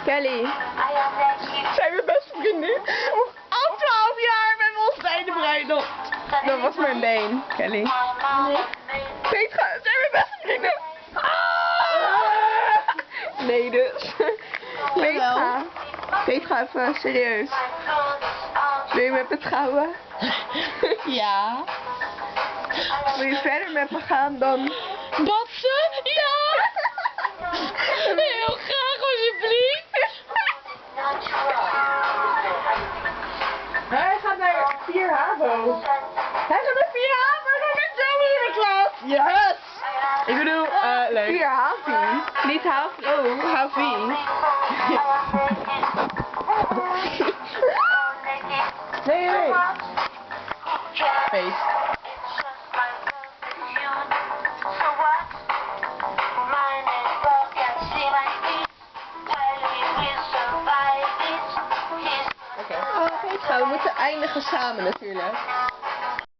Kelly. Zijn we beste vrienden? Al 12 jaar met ons bij de bruiloft. Dat was mijn been, Kelly. Nee. Petra, zijn we beste vrienden? Nee dus. Petra. Petra, even serieus. Wil je met me trouwen? Ja. Wil je verder met me gaan dan? Batsen? Ja! Heel graag, alsjeblieft. Hij gaat naar 4 HAVO. Hij gaat naar 4 HAVO en dan met Joey in de klas. Yes! Ik bedoel, leuk. 4 HAVI. Niet HAVO, HAVI. Nee. Feest. Oké. Oh, Petra, we moeten eindigen samen natuurlijk.